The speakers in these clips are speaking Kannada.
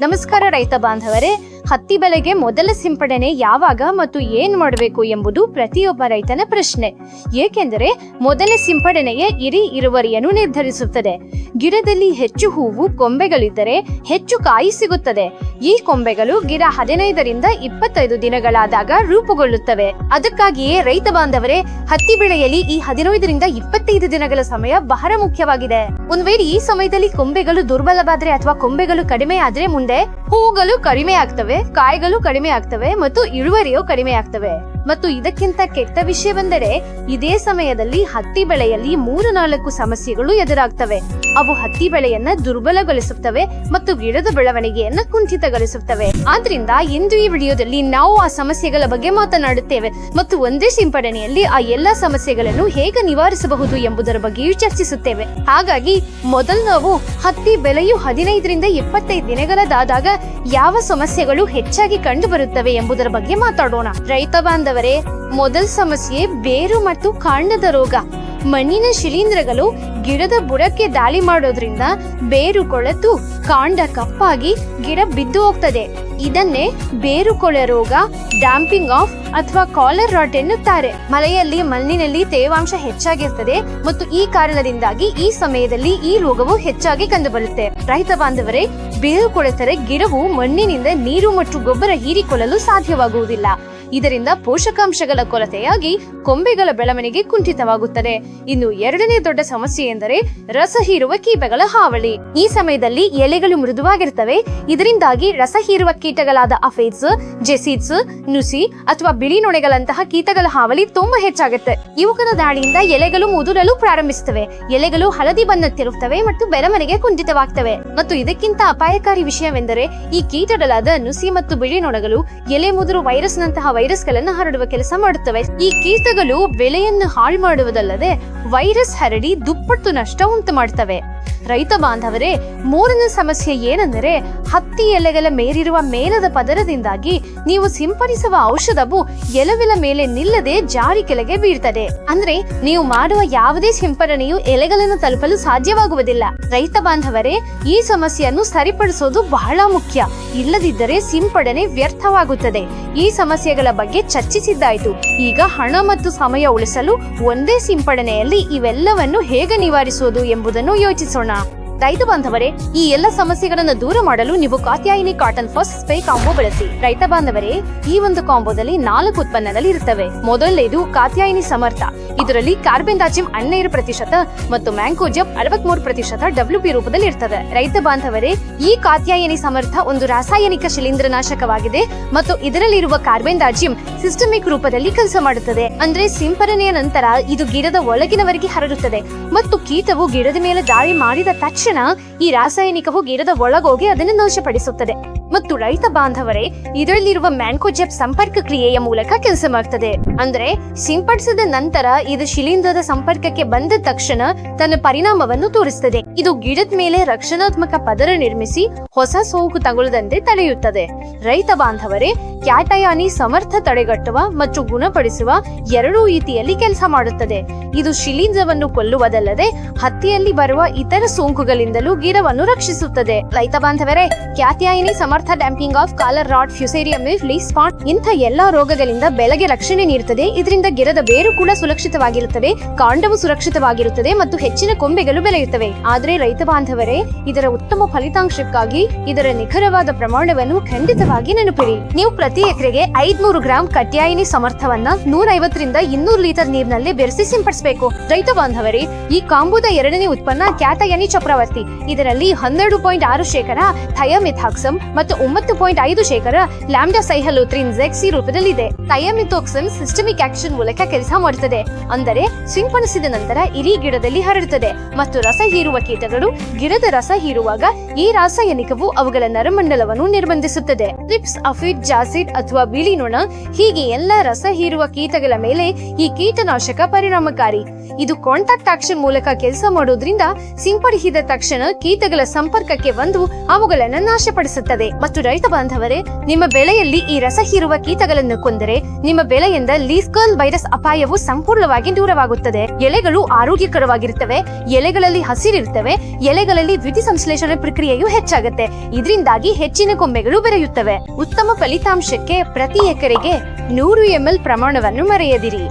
ನಮಸ್ಕಾರ ರೈತ ಬಾಂಧವರೇ, ಹತ್ತಿ ಬೆಳೆಗೆ ಮೊದಲ ಸಿಂಪಡಣೆ ಯಾವಾಗ ಮತ್ತು ಏನ್ ಮಾಡಬೇಕು ಎಂಬುದು ಪ್ರತಿಯೊಬ್ಬ ರೈತನ ಪ್ರಶ್ನೆ. ಏಕೆಂದರೆ ಮೊದಲ ಸಿಂಪಡಣೆಯೇ ಇಡೀ ಇಳುವರಿಯನ್ನು ನಿರ್ಧರಿಸುತ್ತದೆ. ಗಿಡದಲ್ಲಿ ಹೆಚ್ಚು ಹೂವು ಕೊಂಬೆಗಳಿದ್ದರೆ ಹೆಚ್ಚು ಕಾಯಿ ಸಿಗುತ್ತದೆ. ಈ ಕೊಂಬೆಗಳು ಗಿಡ 15ರಿಂದ 25 ದಿನಗಳಾದಾಗ ರೂಪುಗೊಳ್ಳುತ್ತವೆ. ಅದಕ್ಕಾಗಿಯೇ ರೈತ ಬಾಂಧವರೇ, ಹತ್ತಿ ಬೆಳೆಯಲ್ಲಿ ಈ 15ರಿಂದ 25 ದಿನಗಳ ಸಮಯ ಬಹಳ ಮುಖ್ಯವಾಗಿದೆ. ಒಂದ್ ವೇಳೆ ಈ ಸಮಯದಲ್ಲಿ ಕೊಂಬೆಗಳು ದುರ್ಬಲವಾದ್ರೆ ಅಥವಾ ಕೊಂಬೆಗಳು ಕಡಿಮೆ ಆದ್ರೆ ಮುಂದೆ ಹೂವುಗಳು ಕಡಿಮೆ ಆಗ್ತವೆ, ಕಾಯಿಗಳು ಕಡಿಮೆ ಆಗ್ತವೆ ಮತ್ತು ಇಳುವರಿಯು ಕಡಿಮೆ ಆಗ್ತವೆ. ಮತ್ತು ಇದಕ್ಕಿಂತ ಕೆಟ್ಟ ವಿಷಯವೆಂದರೆ ಇದೇ ಸಮಯದಲ್ಲಿ ಹತ್ತಿ ಬೆಳೆಯಲ್ಲಿ 3-4 ಸಮಸ್ಯೆಗಳು ಎದುರಾಗ್ತವೆ. ಅವು ಹತ್ತಿ ಬೆಳೆಯನ್ನ ದುರ್ಬಲಗೊಳಿಸುತ್ತವೆ ಮತ್ತು ಗಿಡದ ಬೆಳವಣಿಗೆಯನ್ನ ಕುಂಠಿತಗೊಳಿಸುತ್ತವೆ. ಆದ್ರಿಂದ ಇಂದು ಈ ವಿಡಿಯೋದಲ್ಲಿ ನಾವು ಆ ಸಮಸ್ಯೆಗಳ ಬಗ್ಗೆ ಮಾತನಾಡುತ್ತೇವೆ ಮತ್ತು ಒಂದೇ ಸಿಂಪಡಣೆಯಲ್ಲಿ ಆ ಎಲ್ಲಾ ಸಮಸ್ಯೆಗಳನ್ನು ಹೇಗೆ ನಿವಾರಿಸಬಹುದು ಎಂಬುದರ ಬಗ್ಗೆಯೂ ಚರ್ಚಿಸುತ್ತೇವೆ. ಹಾಗಾಗಿ ಮೊದಲು ನಾವು ಹತ್ತಿ ಬೆಳೆಯು 15ರಿಂದ 25 ದಿನಗಳಾದಾಗ ಯಾವ ಸಮಸ್ಯೆಗಳು ಹೆಚ್ಚಾಗಿ ಕಂಡು ಬರುತ್ತವೆ ಎಂಬುದರ ಬಗ್ಗೆ ಮಾತಾಡೋಣ. ರೈತ ಬಾಂಧವರೇ, ಮೊದಲ ಸಮಸ್ಯೆ ಬೇರು ಮತ್ತು ಕಾಂಡದ ರೋಗ. ಮಣ್ಣಿನ ಶಿಲೀಂಧ್ರಗಳು ಗಿಡದ ಬುಡಕ್ಕೆ ದಾಳಿ ಮಾಡೋದ್ರಿಂದ ಬೇರು ಕೊಳೆತು ಕಾಂಡ ಕಪ್ಪಾಗಿ ಗಿಡ ಬಿದ್ದು ಹೋಗ್ತದೆ. ಇದನ್ನೇ ಬೇರು ಕೊಳೆ ರೋಗ, ಡ್ಯಾಂಪಿಂಗ್ ಆಫ್ ಅಥವಾ ಕಾಲರ್ ರಾಟ್ ಎನ್ನುತ್ತಾರೆ. ಮಳೆಯಲ್ಲಿ ಮಣ್ಣಿನಲ್ಲಿ ತೇವಾಂಶ ಹೆಚ್ಚಾಗಿರ್ತದೆ ಮತ್ತು ಈ ಕಾರಣದಿಂದಾಗಿ ಈ ಸಮಯದಲ್ಲಿ ಈ ರೋಗವು ಹೆಚ್ಚಾಗಿ ಕಂಡುಬರುತ್ತೆ. ರೈತ ಬಾಂಧವರೇ, ಬೇರು ಕೊಳೆತರೆ ಗಿಡವು ಮಣ್ಣಿನಿಂದ ನೀರು ಮತ್ತು ಗೊಬ್ಬರ ಹೀರಿಕೊಳ್ಳಲು ಸಾಧ್ಯವಾಗುವುದಿಲ್ಲ. ಇದರಿಂದ ಪೋಷಕಾಂಶಗಳ ಕೊರತೆಯಾಗಿ ಕೊಂಬೆಗಳ ಬೆಳವಣಿಗೆ ಕುಂಠಿತವಾಗುತ್ತದೆ. ಇನ್ನು ಎರಡನೇ ದೊಡ್ಡ ಸಮಸ್ಯೆ ಎಂದರೆ ರಸ ಹೀರುವ ಕೀಟಗಳ ಹಾವಳಿ. ಈ ಸಮಯದಲ್ಲಿ ಎಲೆಗಳು ಮೃದುವಾಗಿರ್ತವೆ. ಇದರಿಂದಾಗಿ ರಸ ಹೀರುವ ಕೀಟಗಳಾದ ಅಫೇಡ್ಸ್, ಜೆಸಿಡ್ಸ್, ನುಸಿ ಅಥವಾ ಬಿಳಿ ನೊಣೆಗಳಂತಹ ಕೀಟಗಳ ಹಾವಳಿ ತುಂಬಾ ಹೆಚ್ಚಾಗುತ್ತೆ. ಇವುಗಳ ದಾಳಿಯಿಂದ ಎಲೆಗಳು ಮುದುರಲು ಪ್ರಾರಂಭಿಸುತ್ತವೆ, ಎಲೆಗಳು ಹಳದಿ ಬಣ್ಣತ್ತಿರುತ್ತವೆ ಮತ್ತು ಬೆಳವಣಿಗೆ ಕುಂಠಿತವಾಗ್ತವೆ. ಮತ್ತು ಇದಕ್ಕಿಂತ ಅಪಾಯಕಾರಿ ವಿಷಯವೆಂದರೆ ಈ ಕೀಟಗಳಾದ ನುಸಿ ಮತ್ತು ಬಿಳಿ ನೊಣಗಳು ಎಲೆ ಮುದುರು ವೈರಸ್ ನಂತಹ ವೈರಸ್ಗಳನ್ನು ಹರಡುವ ಕೆಲಸ ಮಾಡುತ್ತವೆ. ಈ ಕೀಟಗಳು ಬೆಳೆಯನ್ನು ಹಾಳು ಮಾಡುವುದಲ್ಲದೆ ವೈರಸ್ ಹರಡಿ ದುಪ್ಪಟ್ಟು ನಷ್ಟ ಉಂಟು ಮಾಡ್ತವೆ. ರೈತ ಬಾಂಧವರೇ, ಮೂರನೇ ಸಮಸ್ಯೆ ಏನೆಂದರೆ ಹತ್ತಿ ಎಲೆಗಳ ಮೇಲಿರುವ ಮೇಲದ ಪದರದಿಂದಾಗಿ ನೀವು ಸಿಂಪಡಿಸುವ ಔಷಧವು ಎಲೆಗಳ ಮೇಲೆ ನಿಲ್ಲದೆ ಜಾರಿ ಕೆಳಗೆ ಬೀಳ್ತದೆ. ಅಂದ್ರೆ ನೀವು ಮಾಡುವ ಯಾವುದೇ ಸಿಂಪಡಣೆಯು ಎಲೆಗಳನ್ನು ತಲುಪಲು ಸಾಧ್ಯವಾಗುವುದಿಲ್ಲ. ರೈತ ಬಾಂಧವರೇ, ಈ ಸಮಸ್ಯೆಯನ್ನು ಸರಿಪಡಿಸೋದು ಬಹಳ ಮುಖ್ಯ. ಇಲ್ಲದಿದ್ದರೆ ಸಿಂಪಡಣೆ ವ್ಯರ್ಥವಾಗುತ್ತದೆ. ಈ ಸಮಸ್ಯೆಗಳ ಬಗ್ಗೆ ಚರ್ಚಿಸಿದ್ದಾಯ್ತು. ಈಗ ಹಣ ಮತ್ತು ಸಮಯ ಉಳಿಸಲು ಒಂದೇ ಸಿಂಪಡಣೆಯಲ್ಲಿ ಇವೆಲ್ಲವನ್ನು ಹೇಗೆ ನಿವಾರಿಸುವುದು ಎಂಬುದನ್ನು ಯೋಚಿಸೋಣ. ರೈತ ಬಾಂಧವರೇ, ಈ ಎಲ್ಲ ಸಮಸ್ಯೆಗಳನ್ನು ದೂರ ಮಾಡಲು ನೀವು Katyayini cotton first spray combo ಬಳಸಿ. ರೈತ ಬಾಂಧವರೇ, ಈ ಒಂದು ಕಾಂಬೋದಲ್ಲಿ 4 ಉತ್ಪನ್ನಗಳು ಇರುತ್ತವೆ. ಮೊದಲನೇದು ಕಾತ್ಯಾಯಿನಿ ಸಮರ್ಥ. ಇದರಲ್ಲಿ ಕಾರ್ಬೆಂಡಾಜಿಮ್ 12% ಮತ್ತು ಮ್ಯಾಂಕೋಜಬ್ 63% WP ರೂಪದಲ್ಲಿ ಇರ್ತದೆ. ರೈತ ಬಾಂಧವರೇ, ಈ ಕಾತ್ಯಾಯಿನಿ ಸಮರ್ಥ ಒಂದು ರಾಸಾಯನಿಕ ಶಿಲೀಂಧ್ರನಾಶಕವಾಗಿದೆ ಮತ್ತು ಇದರಲ್ಲಿರುವ ಕಾರ್ಬೆಂಡಾಜಿಮ್ ಸಿಸ್ಟಮಿಕ್ ರೂಪದಲ್ಲಿ ಕೆಲಸ ಮಾಡುತ್ತದೆ. ಅಂದ್ರೆ ಸಿಂಪಡಣೆಯ ನಂತರ ಇದು ಗಿಡದ ಒಳಗಿನವರೆಗೆ ಹರಡುತ್ತದೆ ಮತ್ತು ಕೀಟವು ಗಿಡದ ಮೇಲೆ ದಾಳಿ ಮಾಡಿದ ತಕ್ಷಣ ಈ ರಾಸಾಯನಿಕವು ಗಿಡದ ಒಳಗೋಗಿ ಅದನ್ನು ನಾಶಪಡಿಸುತ್ತದೆ. ಮತ್ತು ರೈತ ಬಾಂಧವರೇ, ಇದರಲ್ಲಿರುವ ಮ್ಯಾಂಕೋಜೆಬ್ ಸಂಪರ್ಕ ಕ್ರಿಯೆಯ ಮೂಲಕ ಕೆಲಸ ಮಾಡ್ತದೆ. ಅಂದ್ರೆ ಸಿಂಪಡಿಸಿದ ನಂತರ ಇದು ಶಿಲೀಂಧ್ರದ ಸಂಪರ್ಕಕ್ಕೆ ಬಂದ ತಕ್ಷಣ ತನ್ನ ಪರಿಣಾಮವನ್ನು ತೋರಿಸುತ್ತದೆ. ಇದು ಗಿಡದ ಮೇಲೆ ರಕ್ಷಣಾತ್ಮಕ ಪದರ ನಿರ್ಮಿಸಿ ಹೊಸ ಸೋಂಕು ತಗುಲದಂತೆ ತಡೆಯುತ್ತದೆ. ರೈತ ಬಾಂಧವರೇ, ಕ್ಯಾಟಯಾನಿ ಸಮರ್ಥ ತಡೆಗಟ್ಟುವ ಮತ್ತು ಗುಣಪಡಿಸುವ ಎರಡೂ ರೀತಿಯಲ್ಲಿ ಕೆಲಸ ಮಾಡುತ್ತದೆ. ಇದು ಶಿಲೀಂಧ್ರವನ್ನು ಕೊಲ್ಲುವುದಲ್ಲದೆ ಹತ್ತಿಯಲ್ಲಿ ಬರುವ ಇತರ ಸೋಂಕುಗಳಿಂದಲೂ ಗಿಡವನ್ನು ರಕ್ಷಿಸುತ್ತದೆ. ರೈತ ಬಾಂಧವರೇ, Katyayani Samarth damping off collar rot, fusarium leaf spot ಇಂಥ ಎಲ್ಲಾ ರೋಗಗಳಿಂದ ಬೆಳೆಗೆ ರಕ್ಷಣೆ ನೀಡುತ್ತದೆ. ಇದರಿಂದ ಗಿಡದ ಬೇರು ಕೂಡ ಸುರಕ್ಷಿತವಾಗಿರುತ್ತದೆ, ಕಾಂಡವು ಸುರಕ್ಷಿತವಾಗಿರುತ್ತದೆ ಮತ್ತು ಹೆಚ್ಚಿನ ಕೊಂಬೆಗಳು ಬೆಳೆಯುತ್ತವೆ. ಆದ್ರೆ ರೈತ ಬಾಂಧವರೇ, ಇದರ ಉತ್ತಮ ಫಲಿತಾಂಶಕ್ಕಾಗಿ ಇದರ ನಿಖರವಾದ ಪ್ರಮಾಣವನ್ನು ಖಂಡಿತವಾಗಿ ನೆನಪಿಡಿ. ನೀವು ಪ್ರತಿ ಎಕರೆಗೆ 500 ಗ್ರಾಂ ಕಾತ್ಯಾಯಿನಿ ಸಮರ್ಥವನ್ನ 150ರಿಂದ 200 ಲೀಟರ್ ನೀರಿನಲ್ಲಿ ಬೆರೆಸಿ ಸಿಂಪಡಿಸಬೇಕು. ರೈತ ಬಾಂಧವರೇ, ಈ ಕಾಂಬೋದ ಎರಡನೇ ಉತ್ಪನ್ನ ಕ್ಯಾಟಯಾನಿ ಚಕ್ರವರ್ತಿ. ಇದರಲ್ಲಿ 12.6% ಥಯಾಮಿಥಾಕ್ಸಮ್ ಮತ್ತು 9.5% ಲ್ಯಾಂಬ್ಡಾ ಸೈಹಲೋತ್ರಿನ್ ZC ರೂಪದಲ್ಲಿದೆ. ಥಯಾಮಿಥಾಕ್ಸಮ್ ಸಿಸ್ಟಮಿಕ್ ಆಕ್ಷನ್ ಮೂಲಕ ಕೆಲಸ ಮಾಡುತ್ತದೆ. ಅಂದರೆ ಸಿಂಪಡಿಸಿದ ನಂತರ ಇಡೀ ಗಿಡದಲ್ಲಿ ಹರಡುತ್ತದೆ ಮತ್ತು ರಸ ಹೀರುವ ಕೀಟಗಳು ಗಿಡದ ರಸ ಹೀರುವಾಗ ಈ ರಾಸಾಯನಿಕವು ಅವುಗಳ ನರಮಂಡಲವನ್ನು ನಿರ್ಬಂಧಿಸುತ್ತದೆ. ಟ್ರಿಪ್ಸ್, ಅಫಿಡ್, ಜಾಸಿಡ್ ಅಥವಾ ಬಿಳಿ ನೊಣ ಹೀಗೆ ಎಲ್ಲ ರಸ ಹೀರುವ ಕೀಟಗಳ ಮೇಲೆ ಈ ಕೀಟನಾಶಕ ಪರಿಣಾಮಕಾರಿ. ಇದು ಕಾಂಟ್ಯಾಕ್ಟ್ ಆಕ್ಷನ್ ಮೂಲಕ ಕೆಲಸ ಮಾಡೋದ್ರಿಂದ ಸಿಂಪಡಿಸಿದ ತಕ್ಷಣ ತಕ್ಷಣ ಕೀಟಗಳ ಸಂಪರ್ಕಕ್ಕೆ ಬಂದು ಅವುಗಳನ್ನು ನಾಶಪಡಿಸುತ್ತದೆ. ಮತ್ತು ರೈತ ಬಾಂಧವರೇ, ನಿಮ್ಮ ಬೆಳೆಯಲ್ಲಿ ಈ ರಸ ಹೀರುವ ಕೀಟಗಳನ್ನು ಕೊಂದರೆ ನಿಮ್ಮ ಬೆಳೆಯಿಂದ ಲೀಫ್ ಕರ್ಲ್ ವೈರಸ್ ಅಪಾಯವು ಸಂಪೂರ್ಣವಾಗಿ ದೂರವಾಗುತ್ತದೆ. ಎಲೆಗಳು ಆರೋಗ್ಯಕರವಾಗಿರುತ್ತವೆ, ಎಲೆಗಳಲ್ಲಿ ಹಸಿರಿರುತ್ತವೆ, ಎಲೆಗಳಲ್ಲಿ ದ್ಯುತಿ ಸಂಶ್ಲೇಷಣೆ ಪ್ರಕ್ರಿಯೆಯು ಹೆಚ್ಚಾಗುತ್ತೆ. ಇದರಿಂದಾಗಿ ಹೆಚ್ಚಿನ ಕೊಂಬೆಗಳು ಬೆಳೆಯುತ್ತವೆ. ಉತ್ತಮ ಫಲಿತಾಂಶಕ್ಕೆ ಪ್ರತಿ ಎಕರೆಗೆ 100 ml ಪ್ರಮಾಣವನ್ನು ಮರೆಯದಿರಿ.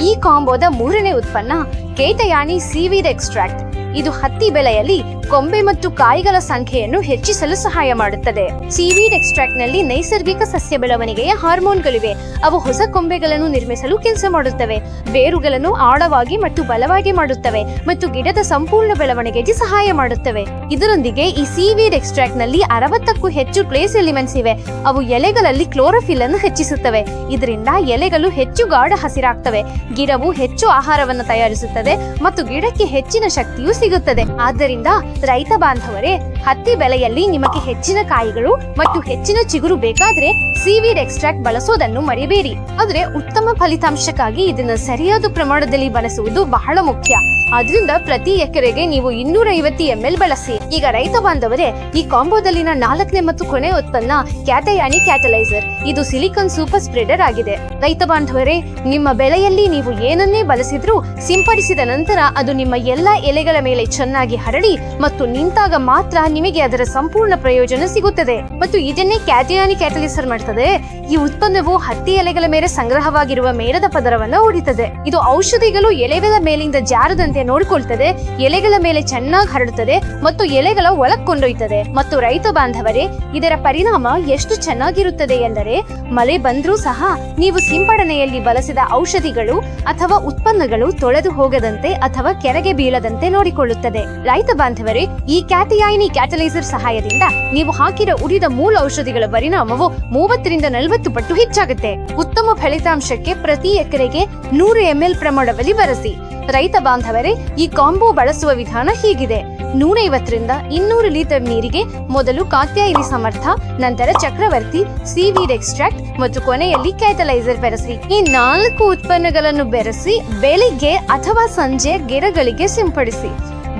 ಈ ಕಾಂಬೋದ ಮೂರನೇ ಉತ್ಪನ್ನ ಕೇಟಯಾನಿ ಸೀವೀಡ್ ಎಕ್ಸ್ಟ್ರಾಕ್ಟ್. ಇದು ಹತ್ತಿ ಬೆಳೆಯಲ್ಲಿ ಕೊಂಬೆ ಮತ್ತು ಕಾಯಿಗಳ ಸಂಖ್ಯೆಯನ್ನು ಹೆಚ್ಚಿಸಲು ಸಹಾಯ ಮಾಡುತ್ತದೆ. ಸೀವೀಡ್ ಎಕ್ಸ್ಟ್ರಾಕ್ಟ್ ನಲ್ಲಿ ನೈಸರ್ಗಿಕ ಸಸ್ಯ ಬೆಳವಣಿಗೆಯ ಹಾರ್ಮೋನ್ಗಳಿವೆ. ಅವು ಹೊಸ ಕೊಂಬೆಗಳನ್ನು ನಿರ್ಮಿಸಲು ಕೆಲಸ ಮಾಡುತ್ತವೆ, ಬೇರುಗಳನ್ನು ಆಳವಾಗಿ ಮತ್ತು ಬಲವಾಗಿ ಮಾಡುತ್ತವೆ ಮತ್ತು ಗಿಡದ ಸಂಪೂರ್ಣ ಬೆಳವಣಿಗೆಗೆ ಸಹಾಯ ಮಾಡುತ್ತವೆ. ಇದರೊಂದಿಗೆ ಈ ಸೀವೀಡ್ ಎಕ್ಸ್ಟ್ರಾಕ್ಟ್ ನಲ್ಲಿ 60ಕ್ಕೂ ಹೆಚ್ಚು ಟ್ರೇಸ್ ಎಲಿಮೆಂಟ್ಸ್ ಇವೆ. ಅವು ಎಲೆಗಳಲ್ಲಿ ಕ್ಲೋರೋಫಿಲ್ ಅನ್ನು ಹೆಚ್ಚಿಸುತ್ತವೆ. ಇದರಿಂದ ಎಲೆಗಳು ಹೆಚ್ಚು ಗಾಢ ಹಸಿರಾಗ್ತವೆ, ಗಿಡವು ಹೆಚ್ಚು ಆಹಾರವನ್ನು ತಯಾರಿಸುತ್ತದೆ ಮತ್ತು ಗಿಡಕ್ಕೆ ಹೆಚ್ಚಿನ ಶಕ್ತಿಯು ಸಿಗುತ್ತದೆ. ಆದ್ದರಿಂದ ರೈತ ಬಾಂಧವರೇ, ಹತ್ತಿ ಬೆಳೆಯಲ್ಲಿ ನಿಮಗೆ ಹೆಚ್ಚಿನ ಕಾಯಿಗಳು ಮತ್ತು ಹೆಚ್ಚಿನ ಚಿಗುರು ಬೇಕಾದ್ರೆ ಸೀವೀಡ್ ಎಕ್ಸ್ಟ್ರಾಕ್ಟ್ ಬಳಸೋದನ್ನು ಮರಿಬೇಡಿ. ಆದ್ರೆ ಉತ್ತಮ ಫಲಿತಾಂಶಕ್ಕಾಗಿ ಇದನ್ನು ಸರಿಯಾದ ಪ್ರಮಾಣದಲ್ಲಿ ಬಳಸುವುದು ಬಹಳ ಮುಖ್ಯ. ಆದ್ರಿಂದ ಪ್ರತಿ ಎಕರೆಗೆ ನೀವು 250 ml ಬಳಸಿ. ಈಗ ರೈತ ಬಾಂಧವರೇ, ಈ ಕಾಂಬೋದಲ್ಲಿನ 4ನೇ ಮತ್ತು ಕೊನೆ ಉತ್ಪನ್ನ ಕ್ಯಾಟಯಾನಿ ಕ್ಯಾಟಲೈಸರ್. ಇದು ಸಿಲಿಕಾನ್ ಸೂಪರ್ ಸ್ಪ್ರೆಡರ್ ಆಗಿದೆ. ರೈತ ಬಾಂಧವರೇ, ನಿಮ್ಮ ಬೆಳೆಯಲ್ಲಿ ನೀವು ಏನನ್ನೇ ಬಳಸಿದ್ರೂ ಸಿಂಪಡಿಸಿದ ನಂತರ ಅದು ನಿಮ್ಮ ಎಲ್ಲಾ ಎಲೆಗಳ ಮೇಲೆ ಚೆನ್ನಾಗಿ ಹರಡಿ ಮತ್ತು ನಿಂತಾಗ ಮಾತ್ರ ನಿಮಗೆ ಅದರ ಸಂಪೂರ್ಣ ಪ್ರಯೋಜನ ಸಿಗುತ್ತದೆ. ಮತ್ತು ಇದನ್ನೇ ಕ್ಯಾಟಯಾನಿ ಕ್ಯಾಟಲೈಸರ್ ಮಾಡ್ತದೆ. ಈ ಉತ್ಪನ್ನವು ಹತ್ತಿ ಎಲೆಗಳ ಮೇಲೆ ಸಂಗ್ರಹವಾಗಿರುವ ಮೇಣದ ಪದರವನ್ನು ಹೊಡಿತದೆ. ಇದು ಔಷಧಿಗಳು ಎಲೆಗಳ ಮೇಲಿಂದ ಜಾರದಂತೆ ನೋಡಿಕೊಳ್ತದೆ, ಎಲೆಗಳ ಮೇಲೆ ಚೆನ್ನಾಗಿ ಹರಡುತ್ತದೆ ಮತ್ತು ಎಲೆಗಳ ಒಳಗ್ ಕೊಂಡೊಯ್ತದೆ. ಮತ್ತು ರೈತ ಬಾಂಧವರೇ, ಇದರ ಪರಿಣಾಮ ಎಷ್ಟು ಚೆನ್ನಾಗಿರುತ್ತದೆ ಎಂದರೆ ಮಳೆ ಬಂದ್ರೂ ಸಹ ನೀವು ಸಿಂಪಡಣೆಯಲ್ಲಿ ಬಳಸಿದ ಔಷಧಿಗಳು ಅಥವಾ ಉತ್ಪನ್ನಗಳು ತೊಳೆದು ಹೋಗದಂತೆ ಅಥವಾ ಕೆರೆಗೆ ಬೀಳದಂತೆ ನೋಡಿಕೊಳ್ಳುತ್ತದೆ. ರೈತ ಬಾಂಧವರೇ, ಈ ಕ್ಯಾಟಯಾನಿ ಕ್ಯಾಟಲೈಸರ್ ಸಹಾಯದಿಂದ ನೀವು ಹಾಕಿದ ಉಳಿದ ಮೂಲ ಔಷಧಿಗಳ ಪರಿಣಾಮವು 30ರಿಂದ 40 ಪಟ್ಟು ಹೆಚ್ಚಾಗುತ್ತೆ. ಉತ್ತಮ ಫಲಿತಾಂಶಕ್ಕೆ ಪ್ರತಿ ಎಕರೆಗೆ 100 ml ಪ್ರಮಾಣದಲ್ಲಿ ಬಳಸಿ. ರೈತ ಬಾಂಧವರೇ, ಈ ಕಾಂಬೋ ಬಳಸುವ ವಿಧಾನ ಹೀಗಿದೆ. 150ರಿಂದ 200 ಲೀಟರ್ ನೀರಿಗೆ ಮೊದಲು ಕಾತ್ಯಾಯಿನಿ ಸಮರ್ಥ, ನಂತರ ಚಕ್ರವರ್ತಿ, ಸೀವೀಡ್ ಎಕ್ಸ್ಟ್ರಾಕ್ಟ್ ಮತ್ತು ಕೊನೆಯಲ್ಲಿ ಕ್ಯಾಟಲೈಸರ್ ಬೆರೆಸಿ. ಈ 4 ಉತ್ಪನ್ನಗಳನ್ನು ಬೆರೆಸಿ ಬೆಳಿಗ್ಗೆ ಅಥವಾ ಸಂಜೆ ಗಿಡಗಳಿಗೆ ಸಿಂಪಡಿಸಿ.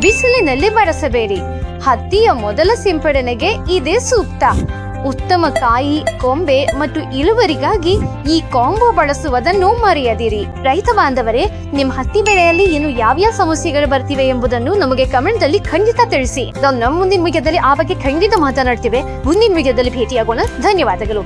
ಬಿಸಿಲಿನಲ್ಲಿ ಬಳಸಬೇಡಿ. ಹತ್ತಿಯ ಮೊದಲ ಸಿಂಪಡಣೆಗೆ ಇದೇ ಸೂಕ್ತ. ಉತ್ತಮ ಕಾಯಿ, ಕೊಂಬೆ ಮತ್ತು ಇಳುವರಿಗಾಗಿ ಈ ಕಾಂಬೋ ಬಳಸುವುದನ್ನು ಮರೆಯದಿರಿ. ರೈತ ಬಾಂಧವರೇ, ನಿಮ್ಮ ಹತ್ತಿ ಬೆಳೆಯಲ್ಲಿ ಇನ್ನು ಯಾವ್ಯಾವ ಸಮಸ್ಯೆಗಳು ಬರ್ತಿವೆ ಎಂಬುದನ್ನು ನಮಗೆ ಕಮೆಂಟ್ ಅಲ್ಲಿ ಖಂಡಿತ ತಿಳಿಸಿ. ನಾವು ನಮ್ಮ ಮುಂದಿನ ವಿಡಿಯೋದಲ್ಲಿ ಆ ಬಗ್ಗೆ ಖಂಡಿತ ಮಾತನಾಡ್ತೇವೆ. ಮುಂದಿನ ವಿಡಿಯೋದಲ್ಲಿ ಭೇಟಿಯಾಗೋಣ. ಧನ್ಯವಾದಗಳು.